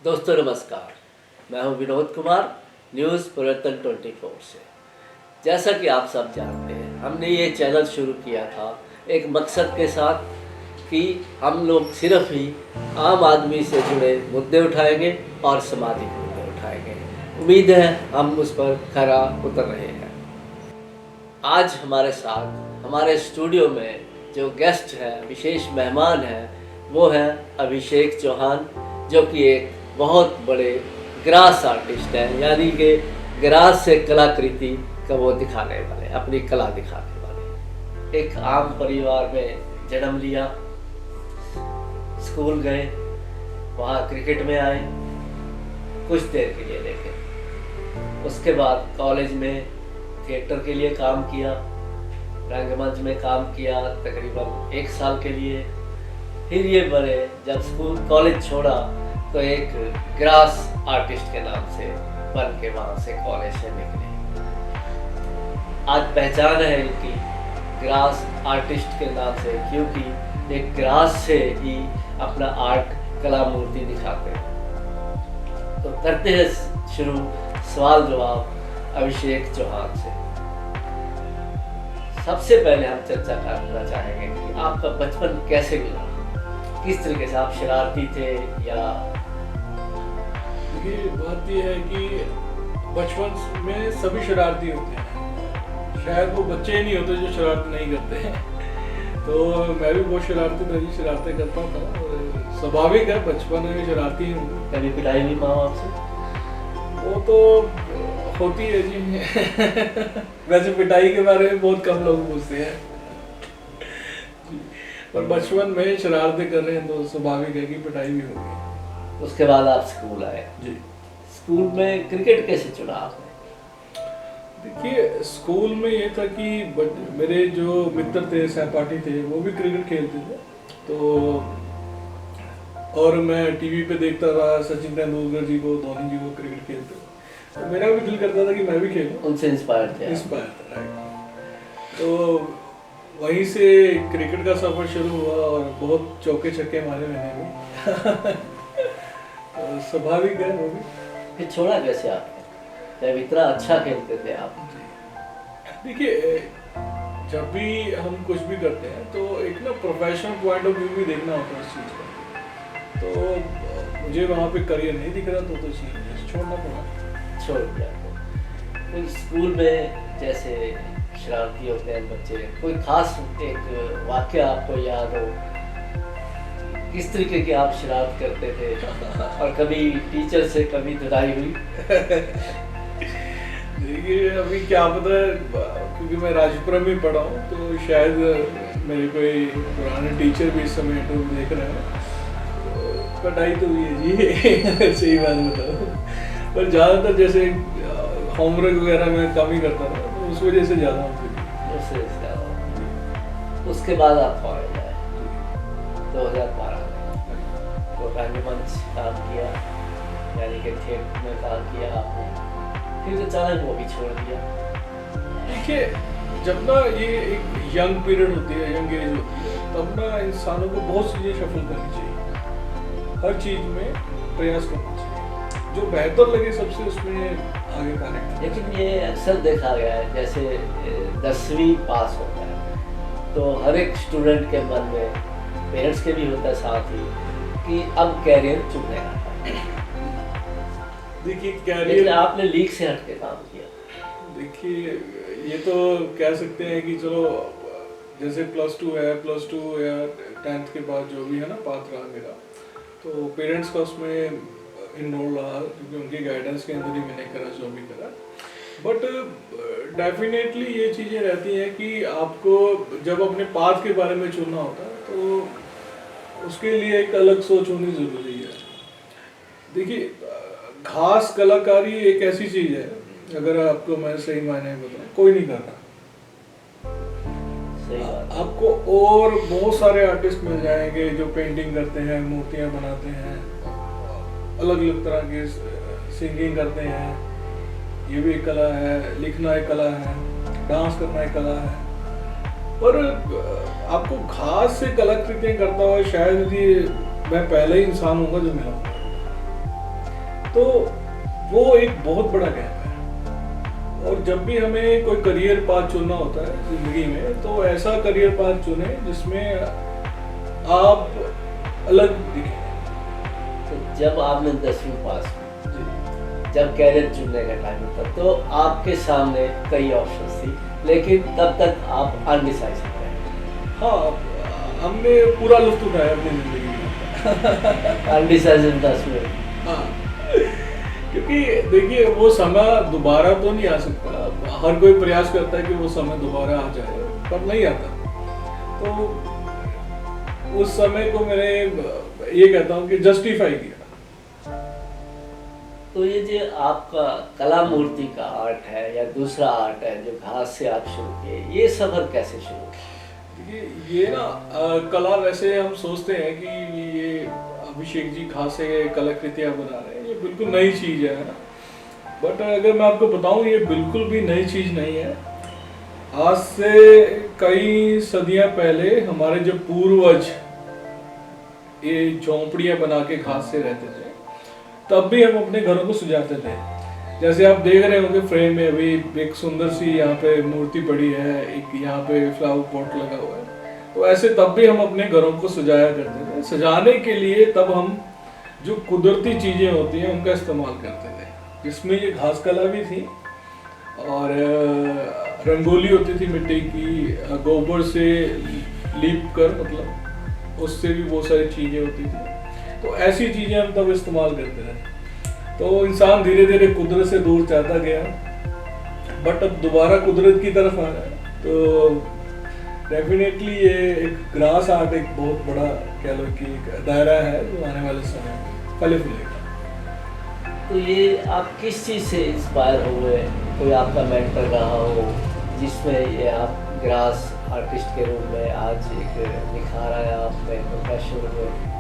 दोस्तों नमस्कार, मैं हूं विनोद कुमार, न्यूज़ परिवर्तन 24 से। जैसा कि आप सब जानते हैं, हमने ये चैनल शुरू किया था एक मकसद के साथ कि हम लोग सिर्फ ही आम आदमी से जुड़े मुद्दे उठाएंगे और सामाजिक मुद्दे उठाएंगे। उम्मीद है हम उस पर खरा उतर रहे हैं। आज हमारे साथ हमारे स्टूडियो में जो गेस्ट है, विशेष मेहमान हैं, वो हैं अभिषेक चौहान, जो कि एक बहुत बड़े ग्रास आर्टिस्ट हैं, यानी कि ग्रास से कलाकृति का वो दिखाने वाले, अपनी कला दिखाने वाले। एक आम परिवार में जन्म लिया, स्कूल गए, वहाँ क्रिकेट में आए कुछ देर के लिए, लेकिन उसके बाद कॉलेज में थिएटर के लिए काम किया, रंगमंच में काम किया तकरीबन 1 साल के लिए। फिर ये बड़े जब स्कूल कॉलेज छोड़ा तो एक ग्रास आर्टिस्ट के नाम से बन के वहाँ से कॉलेज से निकले। आज पहचान है इनकी ग्रास आर्टिस्ट के नाम से, क्योंकि एक ग्रास से ही अपना आर्ट कला मूर्ति दिखाते हैं। तो करते हैं शुरू सवाल जवाब अभिषेक चौहान से। सबसे पहले हम चर्चा करना चाहेंगे कि आपका बचपन कैसे गुजरा, किस तरीके से आप शरारती थे या? देखिए, बात यह है कि बचपन में सभी शरारती होते हैं, शायद वो बच्चे ही नहीं होते जो शरारत नहीं करते हैं। तो मैं भी बहुत शरारती था जी, शरारतें करता था और स्वाभाविक है, बचपन में शरारती हूँ। कभी पिटाई हुई माँ बाप से? वो तो होती है जी। वैसे पिटाई के बारे में बहुत कम लोग पूछते हैं, पर बचपन में शरारतें कर रहे हैं तो स्वाभाविक है कि पिटाई भी होगी। उसके बाद आप स्कूल आए जी। स्कूल में क्रिकेट कैसे चुना आपने? देखिए, स्कूल में ये था कि मेरे जो मित्र थे, सहपाठी थे, वो भी क्रिकेट खेलते थे। तो और मैं टीवी पे देखता था सचिन तेंदुलकर जी को, धोनी जी को क्रिकेट खेलते, तो मेरा भी दिल करता था कि मैं भी खेलूं। उनसे इंस्पायर थे? इंस्पायर था, राइट। तो वहीं से क्रिकेट का सफर शुरू हुआ और बहुत चौके छक्के मारे मैंने भी। तो स्वाभाविक है वो भी। फिर छोड़ा कैसे आपने, जब इतना अच्छा खेलते थे आप? देखिए, जब भी हम कुछ भी करते हैं तो एक ना प्रोफेशनल पॉइंट ऑफ व्यू भी देखना होता है उस चीज़ का। तो मुझे वहाँ पे करियर नहीं दिख रहा तो चीज़ छोड़ना पड़ा। छोड़ दिया। कोई स्कूल में जैसे शरारती होते हैं बच्चे, कोई खास एक वाक्य आपको याद हो, किस तरीके की आप शरारत करते थे और कभी टीचर से कभी धुलाई हुई? देखिए, अभी क्या पता है, क्योंकि मैं राजपुरा में पढ़ा हूँ तो शायद मेरे कोई पुराने टीचर भी इस समय तो देख रहे हैं। तो पिटाई तो हुई है जी। सही बात बताओ, पर ज़्यादातर जैसे होमवर्क वगैरह में कम ही करता था, तो उस वजह से ज़्यादा होती थी। उससे ज़्यादा। उसके बाद आप कॉलेज आए 2012 में, तो रंगमंच काम किया, यानी कि थिएटर में काम किया आपने, फिर अचानक वो भी छोड़ दिया। देखिए, जब ना ये एक यंग पीरियड होती है, यंग एज होती है, तब ना इंसानों को बहुत चीज़ें शफल करनी चाहिए, हर चीज़ में प्रयास करना चाहिए, जो बेहतर लगे सबसे उसमें आगे कनेक्ट। लेकिन ये अक्सर देखा गया है, जैसे 10वीं पास होता है तो हर एक स्टूडेंट के मन में, पेरेंट्स के भी होता है साथ ही, कि अब कैरियर चुनने का। देखिए, लेकिन कैरियर, आपने लीग से हट के काम किया। देखिए ये तो कह सकते हैं कि चलो, जैसे +2 है, +2 या 10th के बाद जो भी है ना पाथ रहा मेरा, तो पेरेंट्स का उसमें इन्वॉल्व रहा, क्योंकि उनकी गाइडेंस के अंदर ही मैंने करा जो भी करा। बट डेफिनेटली ये चीज़ें रहती हैं कि आपको जब अपने पाथ के बारे में चुनना होता है तो उसके लिए एक अलग सोच होनी ज़रूरी है। देखिए, खास कलाकारी एक ऐसी चीज़ है, अगर आपको मैं सही मायने में बताऊँ, कोई नहीं कर रहा। आपको और बहुत सारे आर्टिस्ट मिल जाएंगे जो पेंटिंग करते हैं, मूर्तियाँ बनाते हैं, अलग अलग तरह के सिंगिंग करते हैं, ये भी एक कला है, लिखना एक कला है, डांस करना एक कला है। पर आपको खास से कलाकृतियाँ करता हुआ शायद ही मैं पहला ही इंसान हूँगा जो मिला। तो वो एक बहुत बड़ा गैप है। और जब भी हमें कोई करियर पाथ चुनना होता है जिंदगी में, तो ऐसा करियर पाथ चुने जिसमें आप अलग दिखें। तो जब आपने 10वीं पास की, जी। जब कैरियर चुनने का टाइम था, तो आपके सामने कई ऑप्शंस थी, लेकिन तब तक आप अनडिसाइडेड थे। हाँ, हमने पूरा लुत्फ उठाया अपनी जिंदगी में। अनडिसाइडेड 10 में। हाँ, क्योंकि देखिए वो समय दोबारा तो नहीं आ सकता। हर कोई प्रयास करता है कि वो समय दोबारा आ जाए, पर नहीं आता। तो उस समय को मैंने ये कहता हूँ कि जस्टिफाई किया। तो ये जो आपका कला मूर्ति का आर्ट है या दूसरा आर्ट है जो घास से आप शुरू किए, ये सफर कैसे शुरू किया? देखिए ये ना कला, वैसे हम सोचते हैं कि ये अभिषेक जी घास से कलाकृतियाँ बना रहे हैं, ये बिल्कुल नई चीज़ है ना। बट अगर मैं आपको बताऊं, ये बिल्कुल भी नई चीज़ नहीं है। आज से कई सदियां पहले हमारे जो पूर्वज ये झोंपड़ियां बना के घास से रहते थे, तब भी हम अपने घरों को सजाते थे। जैसे आप देख रहे होंगे फ्रेम में अभी एक सुंदर सी यहाँ पे मूर्ति पड़ी है, एक यहाँ पे फ्लावर पॉट लगा हुआ है। तो ऐसे तब भी हम अपने घरों को सजाया करते थे। सजाने के लिए तब हम जो कुदरती चीज़ें होती हैं उनका इस्तेमाल करते थे, जिसमें ये घास कला भी थी और रंगोली होती थी मिट्टी की, गोबर से लीप कर, मतलब उससे भी बहुत सारी चीज़ें होती थी। तो ऐसी चीज़ें हम तब इस्तेमाल करते थे। तो इंसान धीरे धीरे कुदरत से दूर जाता गया, बट अब दोबारा कुदरत की तरफ आ रहा है। तो डेफिनेटली ये एक ग्रास आर्ट एक बहुत बड़ा कह लो कि एक दायरा है जो आने वाले समय में फले फूलेगा। तो ये आप किस चीज़ से इंस्पायर हुए? कोई आपका मेंटर रहा हो जिसमें ये आप ग्रास आर्टिस्ट के रूप में आज एक निखार आया अपने प्रोफेशन में?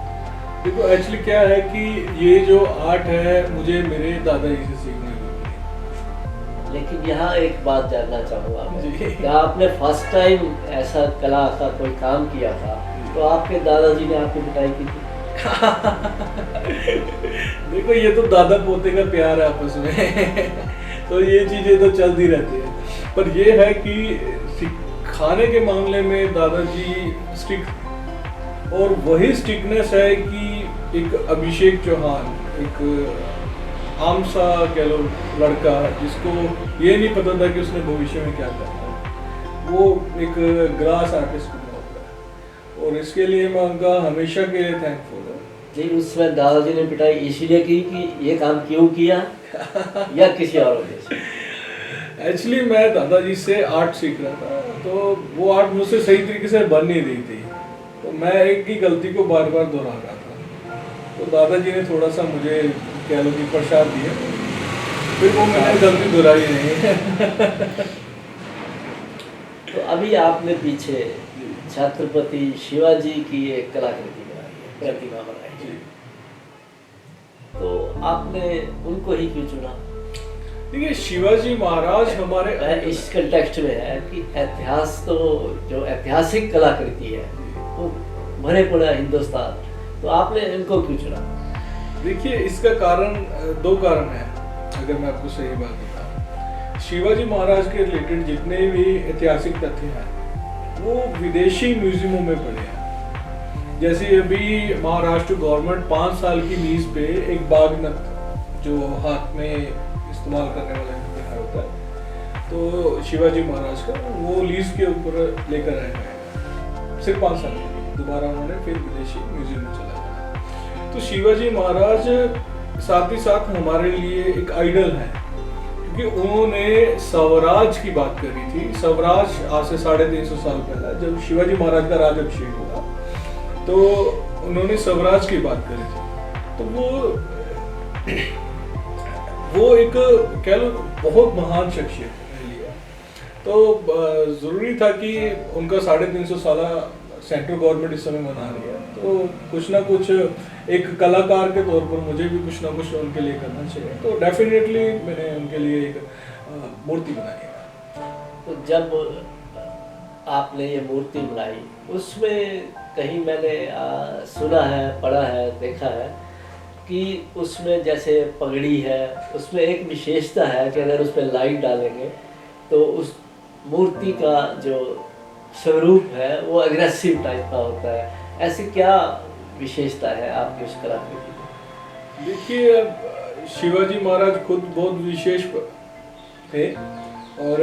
देखो एक्चुअली क्या है कि ये जो आर्ट है मुझे मेरे दादाजी से सीखने को मिली। लेकिन यहाँ एक बात जानना चाहूँगा मैं, जी। क्या आपने फर्स्ट टाइम ऐसा कला का कोई काम किया था तो आपके दादाजी ने आपकी पिटाई की थी? देखो ये तो दादा पोते का प्यार है आपस में। तो ये चीजें तो चलती रहती है, पर ये है कि सिखाने के मामले में दादाजी स्ट्रिक्ट, और वही स्ट्रिक्टनेस है कि एक अभिषेक चौहान, एक आम सा कह लो लड़का जिसको ये नहीं पता था कि उसने भविष्य में क्या करना है, वो एक ग्रास आर्टिस्ट बना हुआ है। और इसके लिए मैं उनका हमेशा के लिए थैंकफुल हूँ। जी, उसमें दादाजी ने पिटाई इसीलिए की कि ये काम क्यों किया या किसी और वजह से? एक्चुअली मैं दादाजी से आर्ट सीख रहा था, तो वो आर्ट मुझसे सही तरीके से बन नहीं रही थी, तो मैं एक ही गलती को बार बार दोहरा रहा था। तो दादाजी ने थोड़ा सा मुझे कह लो कि प्रसाद दिया, फिर वो मैंने गलती दोहराई नहीं। तो अभी आपने पीछे छत्रपति शिवाजी की एक कलाकृति बनाई है, प्रतिमा बनाई है, तो आपने उनको ही क्यों चुना? देखिए शिवाजी महाराज हमारे इस कंटेक्स्ट में है कि इतिहास, तो जो ऐतिहासिक कलाकृति है वो भरे पड़ा हिंदुस्तान, तो आपने इनको क्यों चुना? देखिए इसका कारण, दो कारण है अगर मैं आपको सही बात बताऊं। शिवाजी महाराज के रिलेटेड जितने भी ऐतिहासिक तथ्य हैं वो विदेशी म्यूजियमों में पड़े हैं। जैसे अभी महाराष्ट्र गवर्नमेंट 5 साल की लीज पे एक बागनत, जो हाथ में इस्तेमाल करने वाला हथियार होता है, तो शिवाजी महाराज का वो लीज के ऊपर लेकर आए हैं सिर्फ 5 साल के लिए। दोबारा उन्होंने फिर विदेशी म्यूजियम में चला गया। तो शिवाजी महाराज साथ ही साथ हमारे लिए एक आइडल है, क्योंकि उन्होंने स्वराज की बात करी थी। स्वराज आज से 350 साल पहले जब शिवाजी महाराज का राज्याभिषेक हुआ, तो उन्होंने स्वराज की बात करी थी। तो वो एक कह लो बहुत महान शख्सियत है मेरे लिए। तो जरूरी था कि उनका 350 साल सेंट्रल गवर्नमेंट इस समय मना रही है, तो कुछ ना कुछ एक कलाकार के तौर पर मुझे भी कुछ ना कुछ उनके लिए करना चाहिए। तो डेफिनेटली मैंने उनके लिए एक मूर्ति बनाई है। तो जब आपने ये मूर्ति बनाई, उसमें कहीं मैंने सुना है, पढ़ा है, देखा है कि उसमें जैसे पगड़ी है, उसमें एक विशेषता है कि अगर उस पर लाइट डालेंगे तो उस मूर्ति का जो स्वरूप है वो अग्रेसिव टाइप का होता है। ऐसी क्या विशेषता है आपकी उस कलाकृति में? देखिए, शिवाजी महाराज खुद बहुत विशेष थे और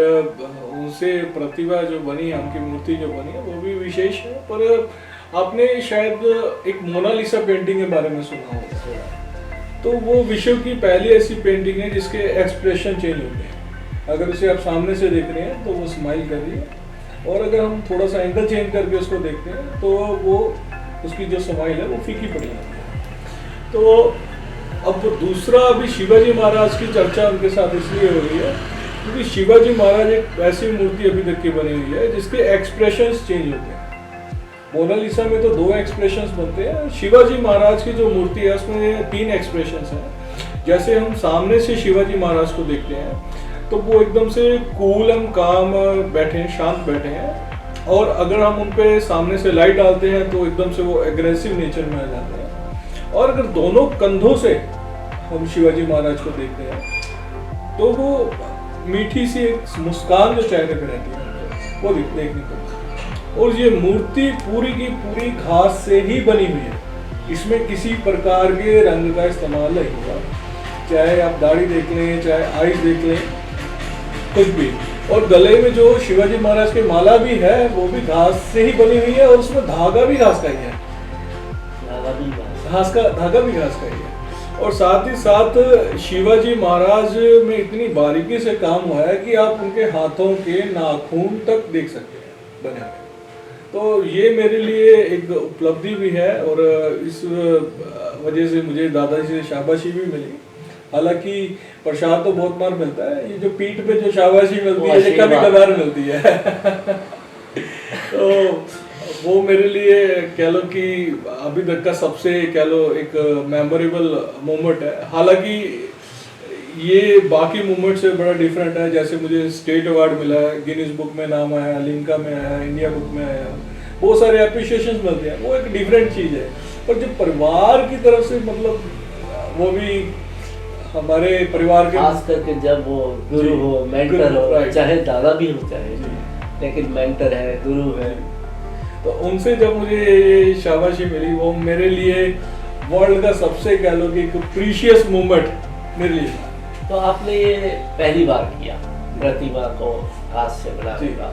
उनसे प्रतिभा जो बनी है, उनकी मूर्ति जो बनी है वो भी विशेष है। पर आपने शायद एक मोनालिसा पेंटिंग के बारे में सुना होगा, तो वो विश्व की पहली ऐसी पेंटिंग है जिसके एक्सप्रेशन चेंज होते हैं। अगर उसे आप सामने से देख रहे हैं तो वो स्माइल कर रही है, और अगर हम थोड़ा सा एंगल चेंज करके उसको देखते हैं तो वो उसकी जो स्माइल है वो फीकी पड़ जाती है। तो अब दूसरा, अभी शिवाजी महाराज की चर्चा उनके साथ इसलिए हो रही है क्योंकि शिवाजी महाराज एक ऐसी मूर्ति अभी तक की बनी हुई है जिसके एक्सप्रेशंस चेंज होते हैं। मोनालिसा में तो 2 एक्सप्रेशंस बनते हैं, शिवाजी महाराज की जो मूर्ति है उसमें 3 एक्सप्रेशंस हैं। जैसे हम सामने से शिवाजी महाराज को देखते हैं तो वो एकदम से कूल एंड काम बैठे हैं, शांत बैठे हैं, और अगर हम उन पे सामने से लाइट डालते हैं तो एकदम से वो एग्रेसिव नेचर में आ जाते हैं। और अगर दोनों कंधों से हम शिवाजी महाराज को देखते हैं तो वो मीठी सी एक मुस्कान जो चेहरे पे रहती है वो देखने को मिलती है। और ये मूर्ति पूरी की पूरी घास से ही बनी हुई है, इसमें किसी प्रकार के रंग का इस्तेमाल नहीं हुआ, चाहे आप दाढ़ी देख लें, चाहे आईज देख लें, कुछ भी। और गले में जो शिवाजी महाराज की माला भी है वो भी घास से ही बनी हुई है, और उसमें धागा भी घास का ही है, धागा भी घास का ही है। और साथ ही साथ शिवाजी महाराज में इतनी बारीकी से काम हुआ है कि आप उनके हाथों के नाखून तक देख सकते हैं बने हुए। तो ये मेरे लिए एक उपलब्धि भी है, और इस वजह से मुझे दादाजी से शाबाशी भी मिली। हालांकि प्रसाद तो बहुत बार मिलता है, ये जो पीठ पे जो शाबाशी मिलती है ये कभी कभार मिलती है। तो वो मेरे लिए कह लो कि अभी तक का सबसे कह लो एक मेमोरेबल मोमेंट है। हालांकि ये बाकी मूवमेंट से बड़ा डिफरेंट है। जैसे मुझे स्टेट अवार्ड मिला है, गिनीज बुक में नाम आया, लिम्का में आया, इंडिया बुक में आया, बहुत सारे अप्रिशिएशन मिलते हैं, वो एक डिफरेंट चीज़ है। पर जो परिवार की तरफ से मतलब वो भी हमारे परिवार के, खास करके जब वो गुरु हो, मेंटर हो, चाहे दादा भी हो चाहे, लेकिन मेंटर है, गुरु है, तो उनसे जब मुझे ये शाबाशी मिली वो मेरे लिए वर्ल्ड का सबसे कह लो कि एक प्रीशियस मोमेंट मेरे लिए। तो आपने ये पहली बार किया प्रतिमा को हाथ से बनाने का,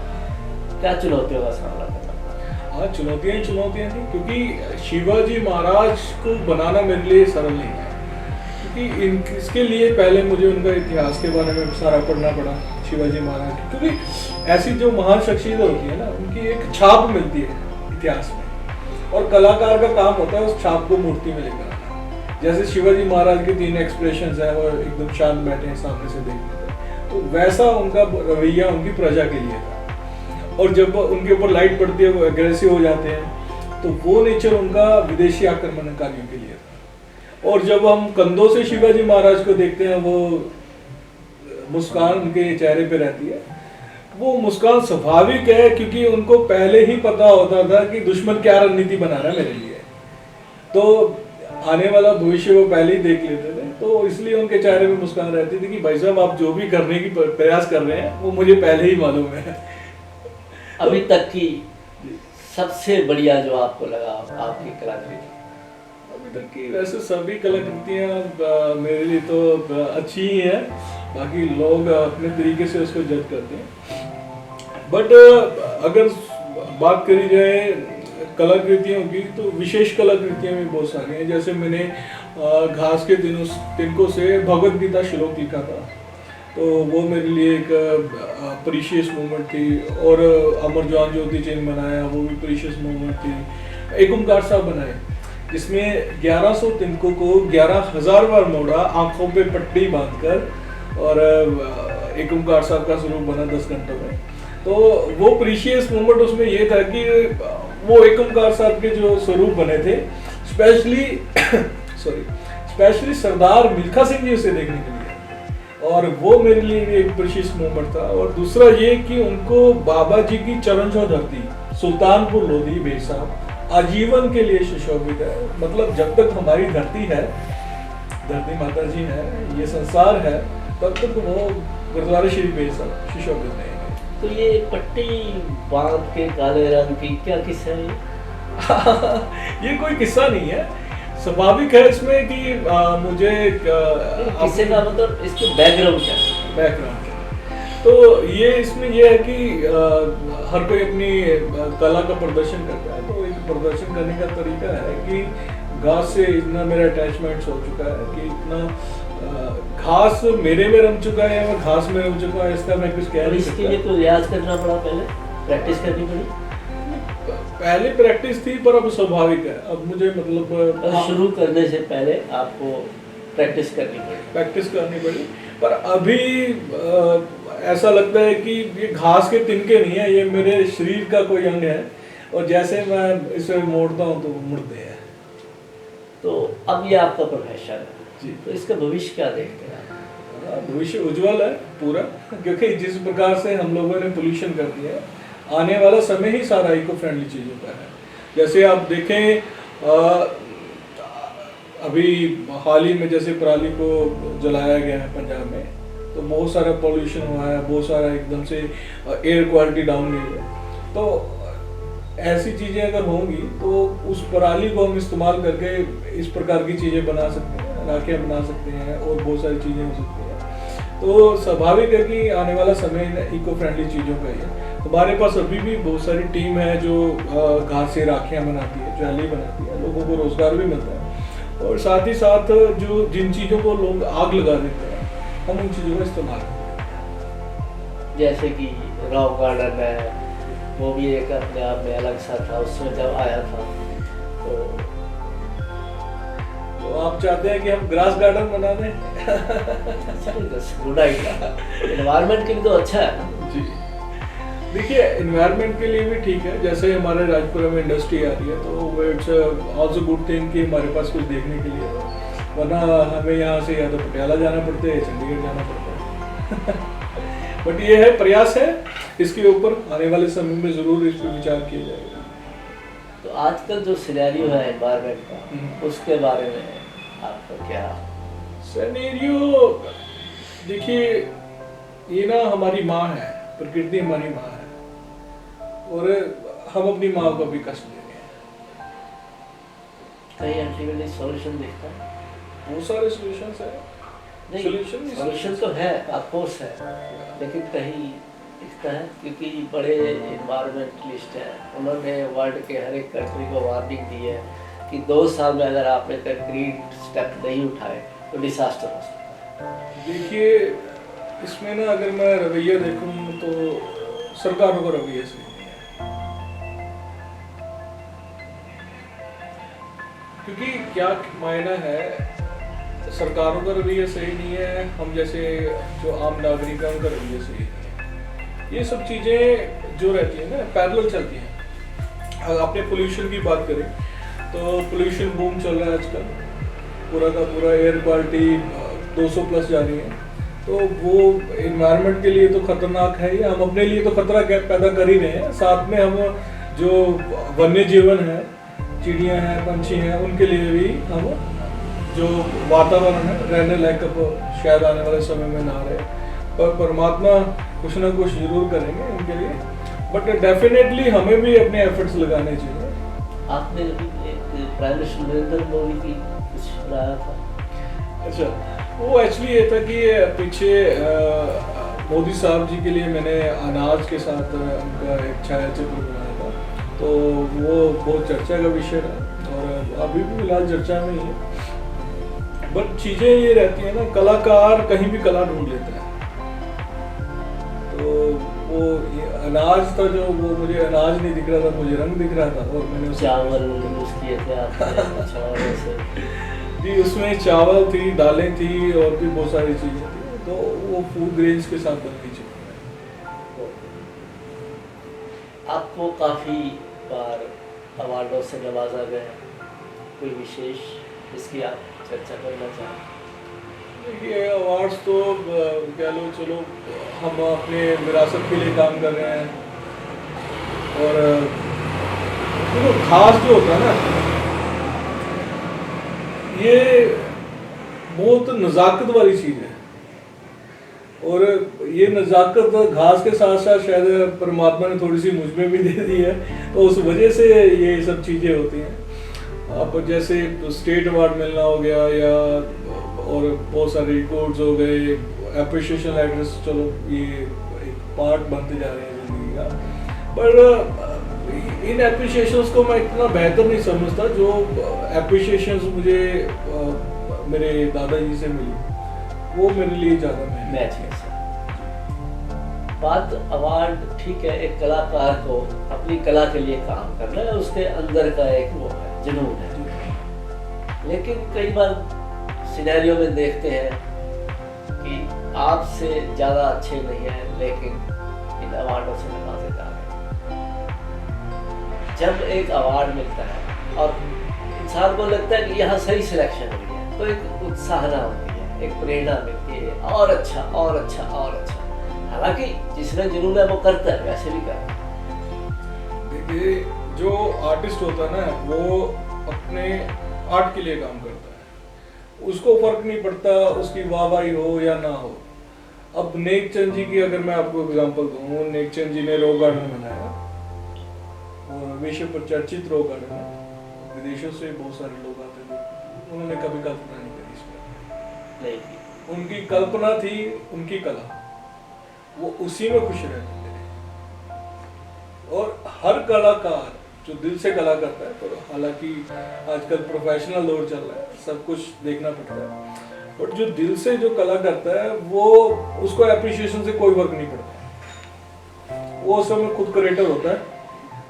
क्या चुनौतियों का सामना करना पड़ा? हाँ, चुनौतियाँ थी, क्योंकि शिवाजी महाराज को बनाना मेरे लिए सरल नहीं है, क्योंकि इसके लिए पहले मुझे उनका इतिहास के बारे में सारा पढ़ना पड़ा, शिवाजी महाराज, क्योंकि ऐसी जो महान शख्सियत होती है ना उनकी एक छाप मिलती है इतिहास में, और कलाकार का काम होता है उस छाप को मूर्ति में लेकर आना। जैसे शिवाजी महाराज के 3 एक्सप्रेशंस हैं, वो एकदम शांत बैठे हैं सामने से देखते थे, तो वैसा उनका रवैया उनकी प्रजा के लिए था। और जब उनके ऊपर लाइट पड़ती है वो एग्रेसिव हो जाते हैं, तो वो नेचर उनका विदेशी आक्रमणकारियों के लिए था। और जब हम कंधों से शिवाजी महाराज को देखते हैं, वो मुस्कान उनके चेहरे पे रहती है, वो मुस्कान स्वाभाविक है, क्योंकि उनको पहले ही पता होता था कि दुश्मन क्या रणनीति बना रहा है मेरे लिए, तो आने वाला भविष्य वो पहले ही देख लेते थे। तो इसलिए उनके चेहरे पे मुस्कान रहती थी कि भाई साहब आप जो भी करने की प्रयास कर रहे हैं वो मुझे पहले ही मालूम है। अभी तक की सबसे बढ़िया जो आपको लगा आपकी कलाकृति? अभी तक की वैसे सभी कलाकृतियाँ मेरे लिए तो अच्छी ही है, बाकी लोग अपने तरीके से उसको जज करते हैं। बट अगर बात करी जाए कलाकृतियों की, तो विशेष कलाकृतियाँ भी बहुत सारी हैं। जैसे मैंने घास के तिनकों से भगवद गीता श्लोक लिखा था, तो वो मेरे लिए एक प्रीशियस मोमेंट थी। और अमर जवान ज्योति चिन्ह बनाया, वो भी प्रीशियस मोमेंट थी। एक ओंकार साहब बनाए जिसमें 1100 तिनकों को 11,000 बार मोड़ा, आंखों पे पट्टी बांधकर, और एक ओंकार साहब का स्वरूप बना 10 घंटों में। तो वो प्रीशियस मोमेंट उसमें ये था कि वो एक ओंकार साहब के जो स्वरूप बने थे, स्पेशली सरदार मिल्खा सिंह जी उसे देखने के लिए, और वो मेरे लिए एक प्रीशियस मोमेंट था। और दूसरा ये कि उनको बाबा जी की चरण छाह धरती सुल्तानपुर लोधी बेर साहब आजीवन के लिए सुशोभित है। मतलब जब तक हमारी धरती है धरती माता जी है, ये संसार है, तब तक वो गुरुद्वारा श्री बेर साहब सुशोभित नहीं है। तो ये पट्टी बांध के काले रंग की क्या किस्सा है ये? ये कोई किस्सा नहीं है, स्वाभाविक है इसमें कि मुझे किस्से का मतलब इसके बैकग्राउंड क्या है? बैकग्राउंड तो ये इसमें ये है कि हर कोई अपनी कला का प्रदर्शन करता है, तो एक प्रदर्शन करने का तरीका है कि घास से इतना मेरा अटैचमेंट हो चुका है कि इतना घास मेरे में रम चुका है, मैं घास में रम चुका है, इसका मैं कुछ कह नहीं सकता। इसके लिए तो रियाज करना पड़ा, पहले प्रैक्टिस करनी पड़ी। पहले प्रैक्टिस थी पर अब स्वाभाविक है, अब मुझे मतलब शुरू करने से पहले आपको प्रैक्टिस करनी पड़ी। प्रैक्टिस करनी पड़ी, पर अभी ऐसा लगता है कि ये घास के तिनके नहीं है, ये मेरे शरीर का कोई अंग है, और जैसे मैं इसे मोड़ता हूँ तो वो मुड़ते हैं। तो अब ये आपका प्रोफेशन है जी। तो इसका भविष्य क्या देखते हैं आप? भविष्य उज्जवल है पूरा, क्योंकि जिस प्रकार से हम लोगों ने पोल्यूशन कर दिया है, आने वाला समय ही सारा इको फ्रेंडली चीज़ों का है। जैसे आप देखें अभी हाल ही में जैसे पराली को जलाया गया है पंजाब में, तो बहुत सारा पोल्यूशन हुआ है, बहुत सारा एकदम से एयर क्वालिटी डाउन गई है। तो ऐसी चीज़ें अगर होंगी तो उस पराली को हम इस्तेमाल करके इस प्रकार की चीज़ें बना सकते हैं, राखियाँ बना सकते हैं और बहुत सारी चीज़ें हो सकती हैं। तो स्वाभाविक है कि आने वाला समय इको फ्रेंडली चीज़ों का ही है। हमारे पास अभी भी बहुत सारी टीम है जो घास से राखियाँ बनाती है, ज्वेलरी बनाती है, लोगों को रोज़गार भी मिलता है, और साथ ही साथ जो जिन चीज़ों को लोग आग लगा देते हैं, हम उन चीज़ों का इस्तेमाल करते हैं। जैसे कि रॉक गार्डन है, वो भी एक अपने आप में अलग सा था, उसमें जब आया था तो आप चाहते हैं कि हम ग्रास गार्डन बना दें? गुड आइडिया, एनवायरनमेंट के लिए तो अच्छा है ना। जी, देखिए एनवायरनमेंट के लिए भी ठीक है, जैसे हमारे राजपुरा में इंडस्ट्री आ रही है तो वो इट्स ऑल्सो गुड थिंग कि हमारे पास कुछ देखने के लिए है, वरना हमें यहाँ से या तो पटियाला जाना पड़ता है या चंडीगढ़ जाना पड़ता है। बट ये है, प्रयास है, इसके ऊपर आने वाले समय में ज़रूर इस पर विचार किया जाएगा। तो आजकल जो सिनेरियो है एनवायरनमेंट का, उसके बारे में आपका क्या? सिनेरियो देखिए, ये ना हमारी माँ है, प्रकृति हमारी माँ है, और हम अपनी माँ को भी कष्ट दे रहे हैं। कहीं अल्टीमेटली सॉल्यूशन दिखता है? बहुत सारे सॉल्यूशंस है। नहीं, सॉल्यूशन तो है, ऑफ कोर्स है, लेकिन कहीं दिखता है, क्योंकि बड़े इन्वायरमेंटलिस्ट हैं, उन्होंने वर्ल्ड के हर एक कंट्री को वार्निंग दी है कि 2 साल में अगर आपने कंक्रीट स्टेप नहीं उठाए तो डिजास्टर हो सकता है। देखिए, इसमें ना अगर मैं रवैया देखूं तो सरकारों का रवैया सही नहीं है, क्योंकि क्या मायना है, सरकारों का रवैया सही नहीं है, हम जैसे जो आम नागरिक हैं उनका रवैया सही नहीं है। ये सब चीज़ें जो रहती हैं ना पैरेलल चलती हैं। अगर आपने पोल्यूशन की बात करें तो पोल्यूशन बूम चल रहा है आजकल, पूरा का पूरा एयर क्वालिटी 200 प्लस जा रही है, तो वो इन्वायरमेंट के लिए तो खतरनाक है ही, हम अपने लिए तो खतरा पैदा कर ही रहे हैं, साथ में हम जो वन्य जीवन है, चिड़िया हैं, पंछी हैं, उनके लिए भी हम जो वातावरण है रहने लायक अब शायद आने वाले समय में ना रहे, पर परमात्मा कुछ ना कुछ जरूर करेंगे इनके लिए, बट डेफिनेटली हमें भी अपने एफर्ट्स लगाने चाहिए। आपने अभी एक प्राइम मिनिस्टर नरेंद्र मोदी की कुछ सुनाया था? अच्छा, वो एक्चुअली ये था कि पीछे मोदी साहब जी के लिए मैंने अनाज के साथ उनका एक छायाचित्र बनाया था, तो वो बहुत चर्चा का विषय है और अभी भी फिलहाल चर्चा में ही है। बट चीज़ें ये रहती है ना, कलाकार कहीं भी कला ढूंढ लेता है, तो वो अनाज था जो, वो मुझे अनाज नहीं दिख रहा था, मुझे रंग दिख रहा था, और मैंने चावल यूज किए थे आपने चावल से? जी, उसमें चावल थी, दालें थी और भी बहुत सारी चीज़ें थी, तो वो फूड ग्रेन्स के साथ बननी चाहिए। आपको काफ़ी बार अवार्डों से नवाजा गया, कोई विशेष इसकी आप चर्चा करना चाहें? देखिए, अवार्ड्स तो कह लो, चलो हम अपने विरासत के लिए काम कर रहे हैं, और देखो खास जो होता है ना, ये बहुत नज़ाकत वाली चीज़ है, और ये नज़ाकत घास के साथ साथ शायद परमात्मा ने थोड़ी सी मुझ में भी दे दी है, तो उस वजह से ये सब चीज़ें होती हैं। अब जैसे स्टेट अवार्ड मिलना हो गया, या और बहुत सारे रिकॉर्ड्स हो गए, एप्रिशिएशन लेटर्स, चलो ये एक पार्ट बनते जा रहे हैं ज़िंदगी का, पर इन एप्रिशिएशंस को मैं इतना बेहतर नहीं समझता जो एप्रिशिएशंस मुझे मेरे दादाजी से मिली, वो मेरे लिए ज़्यादा मैच है सर। बात अवार्ड ठीक है, एक कलाकार को अपनी कला के लिए काम करना है, उसके अंदर का एक वो है, जुनून है, लेकिन कई बार सिनेरियो में देखते हैं कि आपसे ज़्यादा अच्छे नहीं हैं लेकिन इन अवार्डों से नवाजे जा रहे हैं। जब एक अवार्ड मिलता है और इंसान को लगता है कि यहाँ सही सिलेक्शन हुई है, तो एक उत्साहना होती है, एक प्रेरणा मिलती है, और अच्छा और अच्छा और अच्छा। हालांकि जिसमें जुनून है वो करता है, वैसे भी करता है। देखिए, जो आर्टिस्ट होता है ना, वो अपने आर्ट के लिए काम करता है, उसको फर्क नहीं पड़ता उसकी वाहवाही हो या ना हो। अब नेक चंद जी की अगर मैं आपको एग्जांपल दूं, नेक चंद जी ने रॉक गार्डन बनाया, और विश्व प्रचर्चित रॉक गार्डन है, विदेशों से बहुत सारे लोग आते थे, उन्होंने कभी कल्पना नहीं करी इसमें, नहीं की। उनकी कल्पना थी उनकी कला, वो उसी में खुश रहते थे। और हर कलाकार जो दिल से कला करता है, तो हालांकि आजकल प्रोफेशनल दौर चल रहा है, सब कुछ देखना पड़ता है, बट जो दिल से जो कला करता है वो उसको एप्रिशिएशन से कोई फर्क नहीं पड़ता। वो सब में खुद क्रिएटर होता है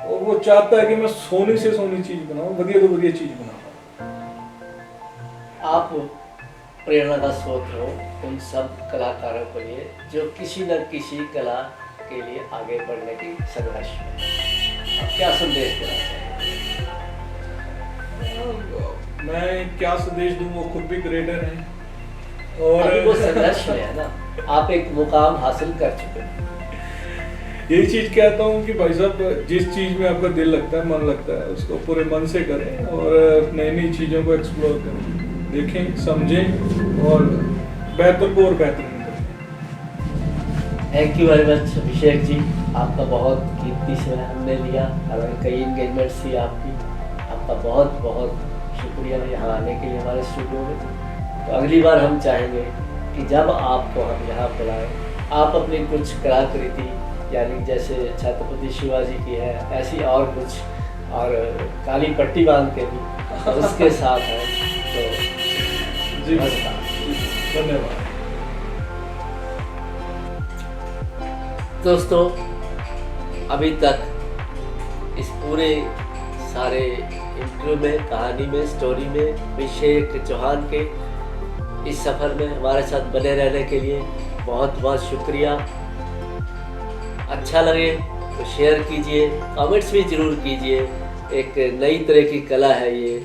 और वो चाहता है कि मैं सोनी से सोनी चीज बनाऊं, बढ़िया तो बढ़िया चीज बनाऊं। आप प्रेरणा का स्रोत हो उन सब कलाकारों के लिए जो किसी न किसी कला के लिए आगे बढ़ने की संघर्ष में। आप क्या संदेश देना चाहेंगे? मैं क्या संदेश दूं, वो खुद भी क्रिएटर हैं, और अभी वो संघर्ष में है ना, आप एक मुकाम हासिल कर चुके हैं। यही चीज कहता हूँ कि भाई साहब, जिस चीज में आपका दिल लगता है, मन लगता है, उसको पूरे मन से करें और नई नई चीजों को एक्सप्लोर करें, देखें, समझें और बेहतर को और बेहतर करें। Thank you very much Abhishek ji, आपका बहुत कीमती समय हमने लिया, हालांकि कई इंगेजमेंट्स थी आपकी, आपका बहुत बहुत शुक्रिया यहाँ आने के लिए हमारे स्टूडियो में। तो अगली बार हम चाहेंगे कि जब आपको हम यहाँ बुलाएं, आप अपनी कुछ कलाकृति, यानी जैसे छत्रपति शिवाजी की है, ऐसी और कुछ, और काली पट्टी बांध के भी उसके साथ है, तो जी धन्यवाद। दोस्तों, अभी तक इस पूरे सारे इंटरव्यू में, कहानी में, स्टोरी में अभिषेक चौहान के इस सफ़र में हमारे साथ बने रहने के लिए बहुत बहुत शुक्रिया। अच्छा लगे तो शेयर कीजिए, कमेंट्स भी ज़रूर कीजिए। एक नई तरह की कला है ये,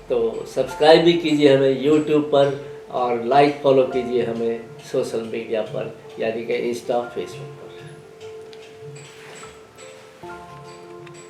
तो सब्सक्राइब भी कीजिए हमें यूट्यूब पर, और लाइक फॉलो कीजिए हमें सोशल मीडिया पर, यानी कि इंस्टा, फेसबुक।